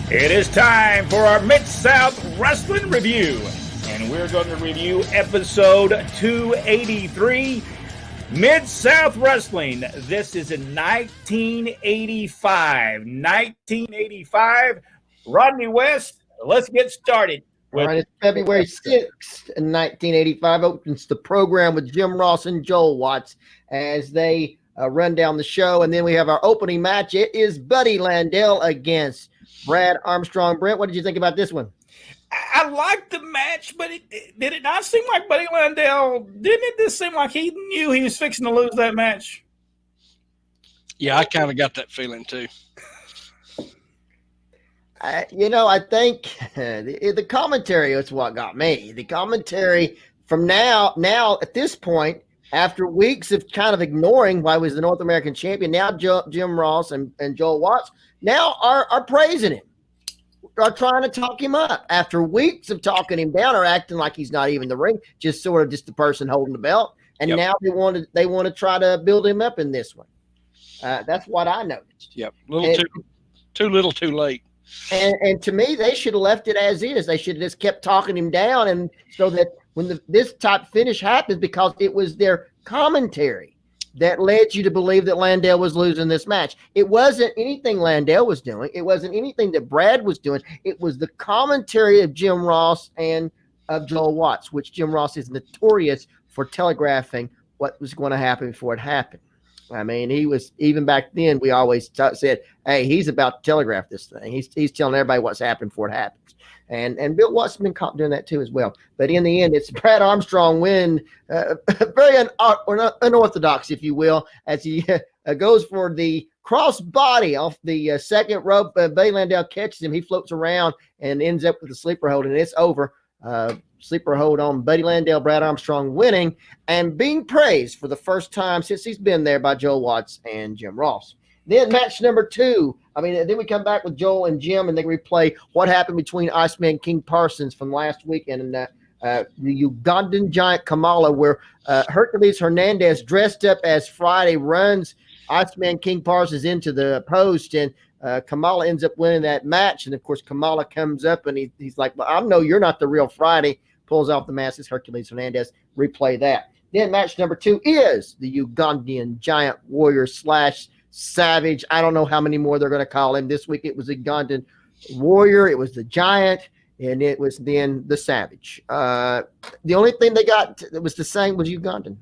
It is time for our Mid-South Wrestling Review, and we're going to review episode 283, Mid-South Wrestling. This is in 1985. 1985, Rodney West, let's get started. All right, it's February 6th, 1985, opens the program with Jim Ross and Joel Watts as they run down the show, and then we have our opening match. It is Buddy Landell against Brad Armstrong. Brent, what did you think about this one? I liked the match, but did it not seem like Buddy Landell, didn't it just seem like he knew he was fixing to lose that match? Yeah, I kind of got that feeling too. I think the commentary is what got me. The commentary from now at this point, after weeks of kind of ignoring why he was the North American champion, now Jim Ross and Joel Watts now are praising him, are trying to talk him up. After weeks of talking him down or acting like he's not even the ring, just sort of just the person holding the belt. And now they want to try to build him up in this one. That's what I noticed. Yep, too little, too late. And to me, they should have left it as is. They should have just kept talking him down, and so that when this type finish happens, because it was their commentary that led you to believe that Landell was losing this match. It wasn't anything Landell was doing. It wasn't anything that Brad was doing. It was the commentary of Jim Ross and of Joel Watts, which Jim Ross is notorious for telegraphing what was going to happen before it happened. I mean, he was, even back then, we always said, hey, he's about to telegraph this thing. He's telling everybody what's happening before it happens. And Bill Watts has been caught doing that too as well. But in the end, it's Brad Armstrong win, very unorthodox, if you will, as he goes for the cross body off the second rope. Buddy Landell catches him. He floats around and ends up with a sleeper hold, and it's over. Sleeper hold on Buddy Landell, Brad Armstrong winning and being praised for the first time since he's been there by Joel Watts and Jim Ross. Then match number 2. Then we come back with Joel and Jim, and they replay what happened between Iceman King Parsons from last weekend and the Ugandan giant Kamala, where Hercules Hernandez, dressed up as Friday, runs Iceman King Parsons into the post, and Kamala ends up winning that match. And of course, Kamala comes up and he's like, well, I know you're not the real Friday. Pulls off the mask as Hercules Hernandez. Replay that. Then match number 2 is the Ugandan giant warrior / savage. I don't know how many more they're going to call him. This week it was the Ugandan warrior. It was the giant. And it was then the savage. The only thing they got that was the same was Ugandan.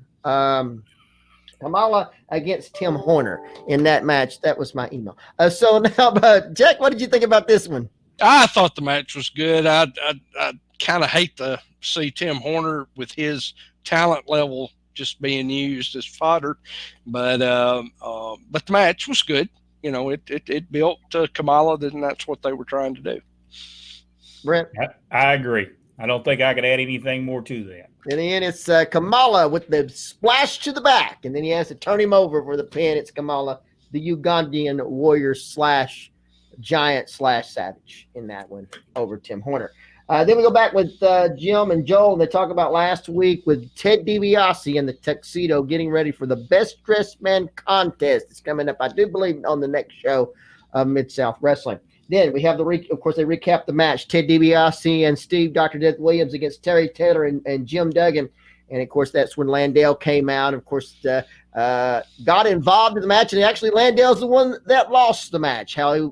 Kamala against Tim Horner in that match. That was my email. So now, Jack, what did you think about this one? I thought the match was good. I kind of hate to see Tim Horner with his talent level just being used as fodder, but the match was good. You know, it built Kamala, and that's what they were trying to do. Brent? I agree. I don't think I could add anything more to that. In the end, it's Kamala with the splash to the back, and then he has to turn him over for the pin. It's Kamala, the Ugandan warrior / giant / savage in that one over Tim Horner. Then we go back with Jim and Joel, and they talk about last week with Ted DiBiase in the tuxedo getting ready for the Best Dressed Man contest. It's coming up, I do believe, on the next show of Mid-South Wrestling. Then we have of course, they recap the match. Ted DiBiase and Steve Dr. Death Williams against Terry Taylor and Jim Duggan. And, of course, that's when Landell came out. Of course, got involved in the match. And actually, Landell's the one that lost the match. How he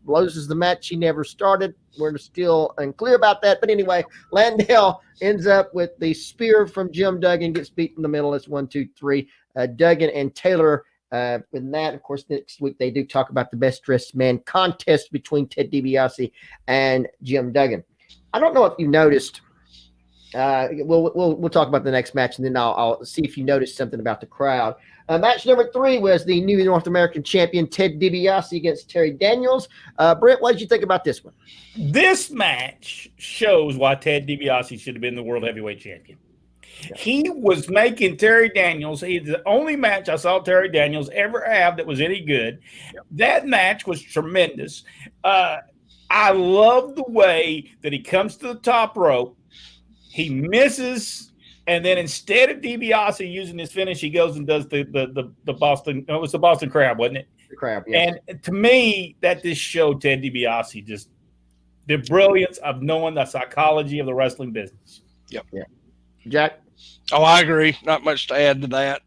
loses the match he never started. We're still unclear about that. But anyway, Landell ends up with the spear from Jim Duggan, gets beat in the middle. It's 1, 2, 3. Duggan and Taylor. In that, of course, next week they do talk about the Best Dressed Man contest between Ted DiBiase and Jim Duggan. I don't know if you noticed. We'll talk about the next match, and then I'll see if you noticed something about the crowd. Match number 3 was the new North American champion Ted DiBiase against Terry Daniels. Brent, what did you think about this one? This match shows why Ted DiBiase should have been the world heavyweight champion. Yeah. He was making Terry Daniels. He's the only match I saw Terry Daniels ever have that was any good. Yeah. That match was tremendous. I love the way that he comes to the top rope. He misses, and then instead of DiBiase using his finish, he goes and does the Boston. It was the Boston Crab, wasn't it? The Crab, yeah. And to me, that just showed Ted DiBiase just the brilliance of knowing the psychology of the wrestling business. Yep. Yeah. Jack? Oh, I agree. Not much to add to that.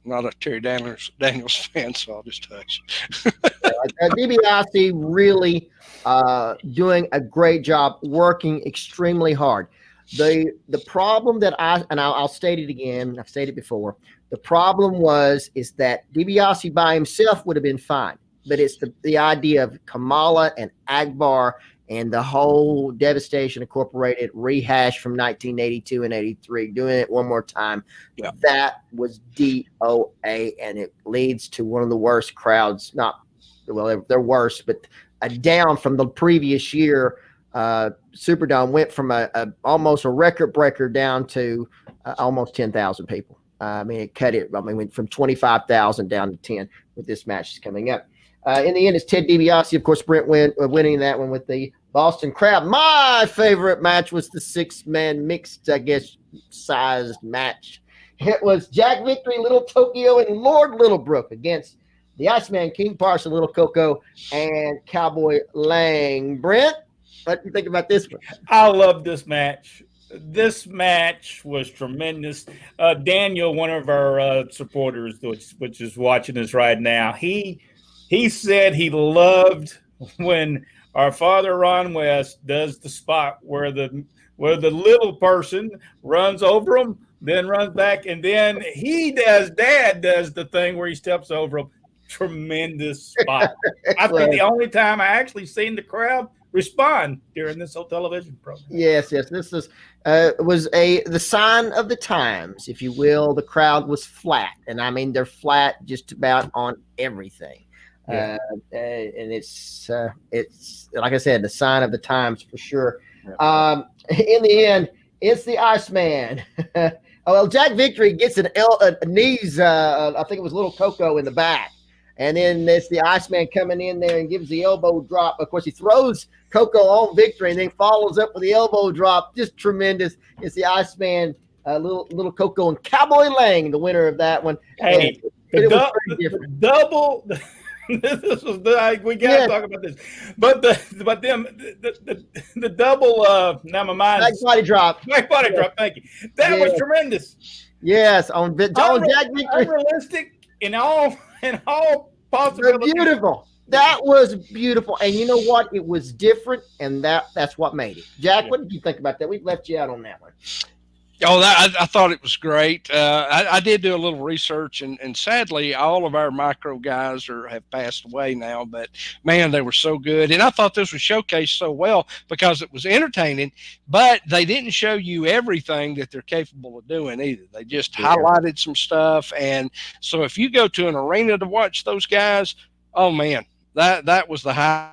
Not a Terry Daniels fan, so I'll just touch. DiBiase really doing a great job, working extremely hard. The problem that I'll state it again. I've stated it before. The problem is that DiBiase by himself would have been fine, but it's the idea of Kamala and Akbar and the whole Devastation Incorporated rehash from 1982 and 83, doing it one more time. Yeah. That was DOA, and it leads to one of the worst crowds. They're worse, but down from the previous year. Superdome went from almost a record breaker down to almost 10,000 people. It cut it. Went from 25,000 down to 10 with this match coming up. In the end, it's Ted DiBiase, of course, Brent winning that one with the Boston Crab. My favorite match was the 6-man mixed, I guess, sized match. It was Jack Victory, Little Tokyo, and Lord Littlebrook against the Iceman King Parsons, Little Coco, and Cowboy Lang. Brent, what do you think about this one? I love this match. This match was tremendous. Daniel, one of our supporters, which is watching us right now, he said he loved when our father Ron West does the spot where the little person runs over him, then runs back, and then Dad does the thing where he steps over him. Tremendous spot. I think the only time I actually seen the crowd respond during this whole television program. Yes. This was the sign of the times, if you will. The crowd was flat, and they're flat just about on everything. Yeah. And it's like I said, the sign of the times for sure. Yeah. In the end, it's the Iceman. Jack Victory gets a knees. I think it was Little Coco in the back, and then it's the Iceman coming in there and gives the elbow drop. Of course, he throws Coco on Victory and then follows up with the elbow drop. Just tremendous. It's the Iceman, Little Coco, and Cowboy Lang, the winner of that one. Hey, the double. This was we got to talk about this, but the double. Now my mind. Back body drop. Thank you. That was tremendous. Yes, on Jack Victory. Unrealistic in all possibilities. Beautiful. That was beautiful, and you know what? It was different, and that's what made it. Jack, what did you think about that? We've left you out on that one. Oh, I thought it was great. I did do a little research, and sadly, all of our micro guys have passed away now. But man, they were so good, and I thought this was showcased so well because it was entertaining. But they didn't show you everything that they're capable of doing either. They just highlighted some stuff, and so if you go to an arena to watch those guys, oh man, that was the high.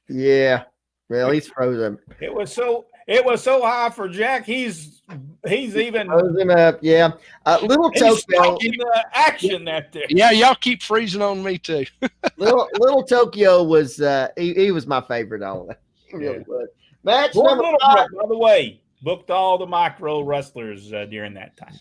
Yeah, well, he's frozen. It was so high for Jack. He's even froze him up. Yeah, Little Tokyo in the action that there. Yeah, y'all keep freezing on me too. little Tokyo was he was my favorite. All that he really was. Match number 5. By the way, booked all the micro wrestlers during that time.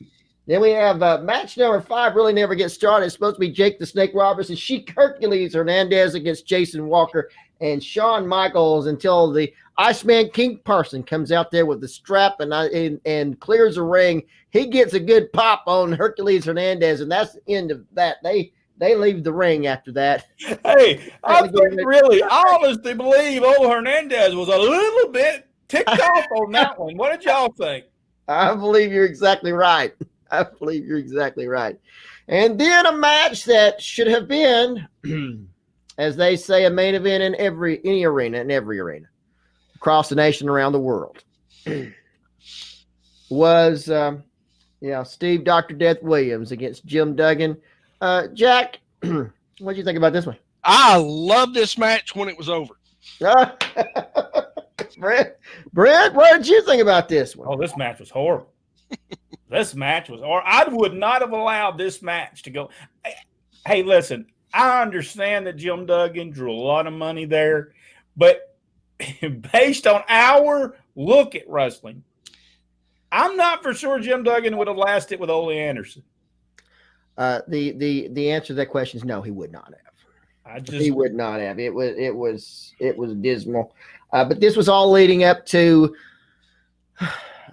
Then we have match number 5. Really never gets started. It's supposed to be Jake the Snake Roberts and Sheik Hercules Hernandez against Jason Walker and Shawn Michaels until the Iceman King Parsons comes out there with the strap and clears the ring. He gets a good pop on Hercules Hernandez, and that's the end of that. They leave the ring after that. Hey, I honestly believe old Hernandez was a little bit ticked off on that one. What did y'all think? I believe you're exactly right. And then a match that should have been, as they say, a main event in every arena across the nation, around the world, was Steve Dr. Death Williams against Jim Duggan. Jack, what did you think about this one? I loved this match when it was over. Brent, what did you think about this one? Oh, this match was horrible. I would not have allowed this match to go. Hey, listen, I understand that Jim Duggan drew a lot of money there, but based on our look at wrestling, I'm not for sure Jim Duggan would have lasted with Ole Anderson. The answer to that question is no, he would not have. He would not have. It was dismal. But this was all leading up to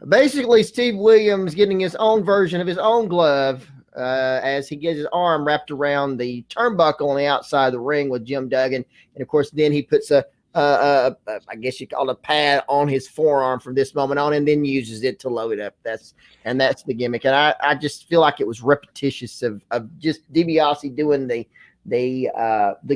basically Steve Williams getting his own version of his own glove as he gets his arm wrapped around the turnbuckle on the outside of the ring with Jim Duggan. And of course, then he puts I guess you call it a pad on his forearm from this moment on, and then uses it to load up. That's the gimmick. And I just feel like it was repetitious of just DiBiase doing the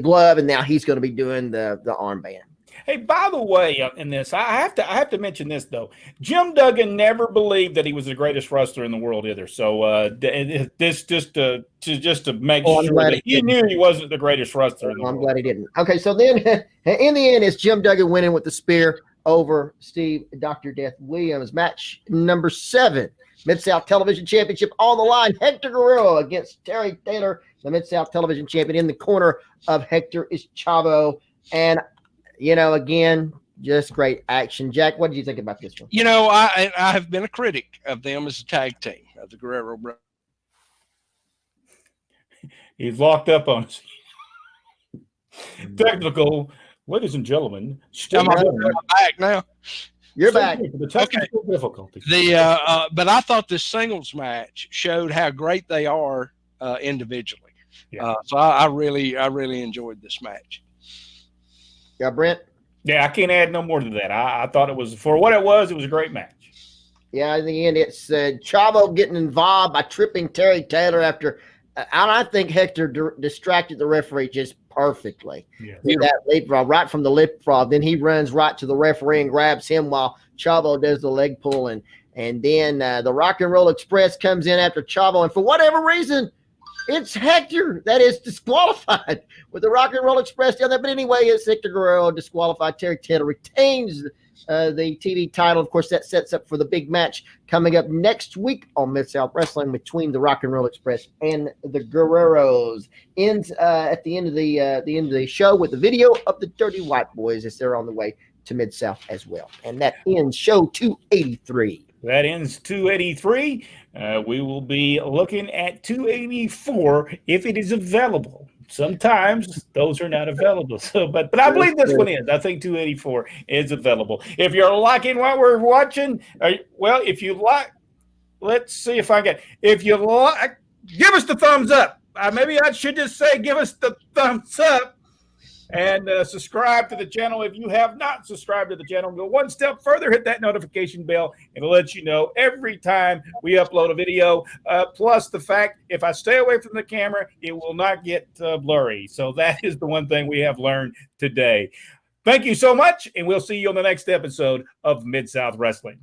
glove, and now he's going to be doing the armband. Hey, by the way, in this, I have to mention this though. Jim Duggan never believed that he was the greatest wrestler in the world either. So this just to make sure that he knew he wasn't the greatest wrestler in the world. I'm glad he didn't. Okay, so then in the end, it's Jim Duggan winning with the spear over Steve Dr. Death Williams. Match number 7, Mid-South Television Championship on the line. Hector Guerrero against Terry Taylor, the Mid-South Television Champion. In the corner of Hector is Chavo, and again, just great action. Jack, what did you think about this one? I have been a critic of them as a tag team, of the Guerrero brothers. He's locked up on us. Technical, ladies and gentlemen. I'm back now. You're back. The technical difficulties. But I thought this singles match showed how great they are individually. Yeah. So I really enjoyed this match. Yeah, Brent? Yeah, I can't add no more to that. I thought it was, for what it was a great match. Yeah, in the end, it's Chavo getting involved by tripping Terry Taylor after, and I think Hector distracted the referee just perfectly. Yeah. With that leapfrog, right from the leapfrog. Then he runs right to the referee and grabs him while Chavo does the leg pull. And then the Rock and Roll Express comes in after Chavo. And for whatever reason, it's Hector that is disqualified with the Rock and Roll Express down there. But anyway, it's Hector Guerrero disqualified. Terry Taylor retains the TV title. Of course, that sets up for the big match coming up next week on Mid-South Wrestling between the Rock and Roll Express and the Guerreros. Ends at the end of the show with the video of the Dirty White Boys as they're on the way to Mid-South as well. And that ends show 283. That ends 283. We will be looking at 284 if it is available. Sometimes those are not available. So, but I believe this one is. I think 284 is available. If you're liking what we're watching, if you like, let's see if I get. If you like, give us the thumbs up. Maybe I should just say, give us the thumbs up. And subscribe to the channel. If you have not subscribed to the channel, go one step further, hit that notification bell, and it'll let you know every time we upload a video. Plus the fact, if I stay away from the camera, it will not get blurry. So that is the one thing we have learned today. Thank you so much, and we'll see you on the next episode of Mid-South Wrestling.